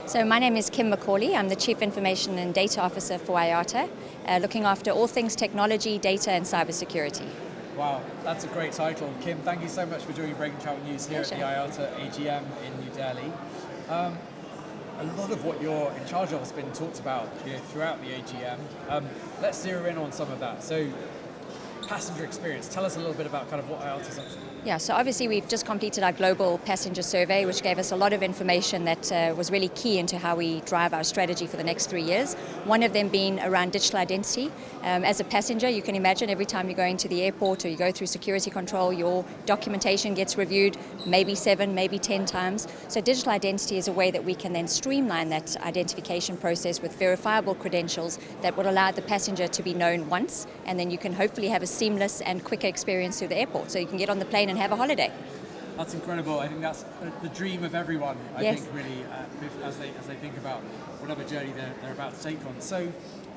So my name is Kim Macaulay. I'm the Chief Information and Data Officer for IATA, looking after all things technology, data and cybersecurity. Wow, that's a great title. Kim, thank you so much for joining Breaking Travel News here at the IATA AGM in New Delhi. A lot of what you're in charge of has been talked about throughout the AGM. Let's zero in on some of that. So, passenger experience. Tell us a little bit about kind of what IATA's up to. Yeah, so obviously we've just completed our global passenger survey, which gave us a lot of information that was really key into how we drive our strategy for the next 3 years. One of them being around digital identity. As a passenger, you can imagine every time you go into the airport or you go through security control, your documentation gets reviewed maybe 7, maybe 10 times. So digital identity is a way that we can then streamline that identification process with verifiable credentials that would allow the passenger to be known once, and then you can hopefully have a seamless and quicker experience through the airport. So you can get on the plane and have a holiday. That's incredible. I think that's the dream of everyone. I think really as they think about whatever journey they're about to take on. So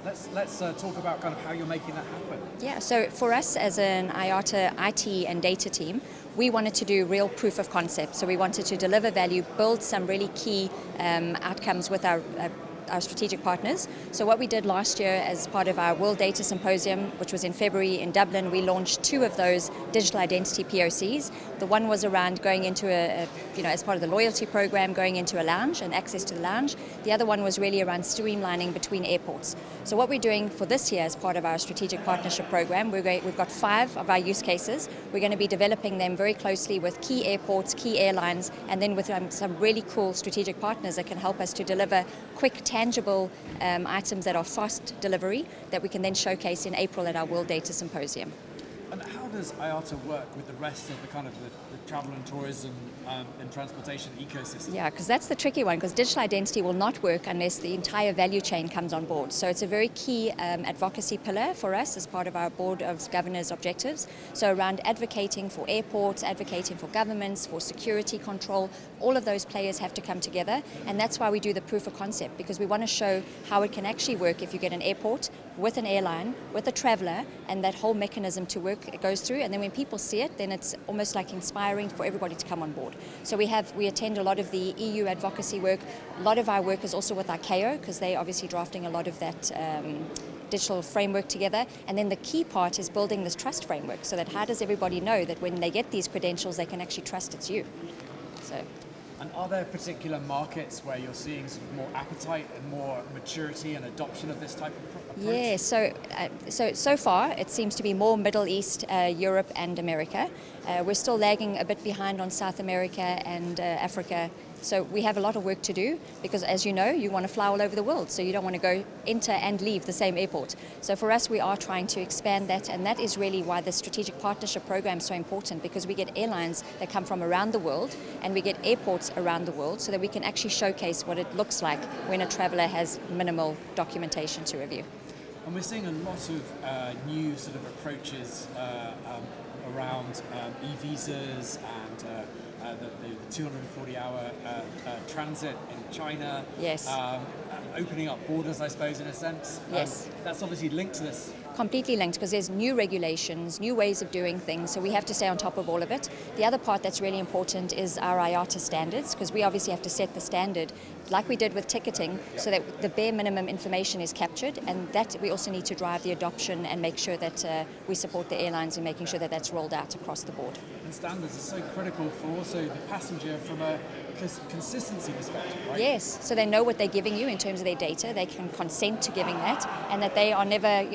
let's talk about kind of how you're making that happen. Yeah. So for us as an IATA IT and data team, we wanted to do real proof of concept. So we wanted to deliver value, build some really key outcomes with our strategic partners. So what we did last year as part of our World Data Symposium, which was in February in Dublin, we launched 2 of those digital identity POCs. The one was around going into as part of the loyalty program, going into a lounge and access to the lounge. The other one was really around streamlining between airports. So what we're doing for this year as part of our strategic partnership program, we've got 5 of our use cases. We're going to be developing them very closely with key airports, key airlines, and then with some really cool strategic partners that can help us to deliver quick, tangible items that are fast delivery that we can then showcase in April at our World Data Symposium. And how does IATA work with the rest of the kind of the travel and tourism and transportation ecosystem? Yeah, because that's the tricky one, because digital identity will not work unless the entire value chain comes on board. So it's a very key advocacy pillar for us as part of our Board of Governors objectives. So around advocating for airports, advocating for governments, for security control, all of those players have to come together, and that's why we do the proof of concept, because we want to show how it can actually work if you get an airport with an airline, with a traveller, and that whole mechanism to work it goes through, and then when people see it, then it's almost like inspiring for everybody to come on board. So we attend a lot of the EU advocacy work. A lot of our work is also with ICAO, because they're obviously drafting a lot of that digital framework together. And then the key part is building this trust framework, so that how does everybody know that when they get these credentials, they can actually trust it's you. And are there particular markets where you're seeing sort of more appetite and more maturity and adoption of this type of approach? Yeah, so far it seems to be more Middle East, Europe and America. We're still lagging a bit behind on South America and Africa. So we have a lot of work to do, because as you know, you want to fly all over the world, so you don't want to go enter and leave the same airport. So for us, we are trying to expand that, and that is really why the strategic partnership program is so important, because we get airlines that come from around the world and we get airports around the world, so that we can actually showcase what it looks like when a traveller has minimal documentation to review. And we're seeing a lot of new sort of approaches around e-visas and the 240-hour transit in China. Yes. Opening up borders, I suppose, in a sense. Yes. That's obviously linked to this. Completely linked, because there's new regulations, new ways of doing things, so we have to stay on top of all of it. The other part that's really important is our IATA standards, because we obviously have to set the standard like we did with ticketing, so that the bare minimum information is captured, and that we also need to drive the adoption and make sure that we support the airlines in making sure that that's rolled out across the board. And standards are so critical for also the passenger from a consistency perspective, right? Yes, so they know what they're giving you in terms of their data, they can consent to giving that, and that they are never,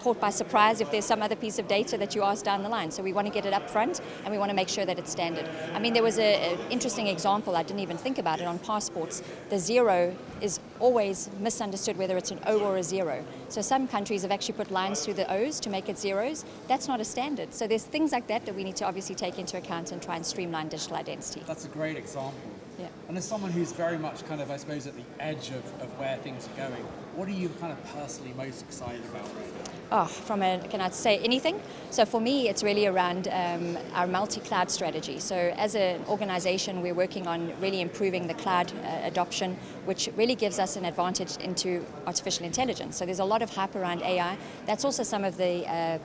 caught by surprise if there's some other piece of data that you ask down the line. So we want to get it up front, and we want to make sure that it's standard. I mean, there was an interesting example, I didn't even think about it, on passports. The 0 is always misunderstood whether it's an O or a 0. So some countries have actually put lines through the O's to make it zeros. That's not a standard. So there's things like that we need to obviously take into account and try and streamline digital identity. That's a great example. Yeah. And as someone who's very much kind of, I suppose, at the edge of where things are going, what are you kind of personally most excited about? Can I say anything? So for me, it's really around our multi-cloud strategy. So as an organization, we're working on really improving the cloud adoption, which really gives us an advantage into artificial intelligence. So there's a lot of hype around AI. That's also some of the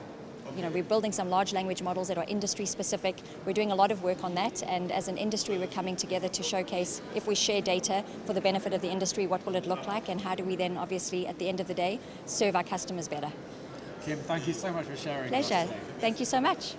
we're building some large language models that are industry specific. We're doing a lot of work on that, and as an industry we're coming together to showcase, if we share data for the benefit of the industry, what will it look like, and how do we then obviously at the end of the day serve our customers better. Kim, thank you so much for sharing. Pleasure. Thank you so much.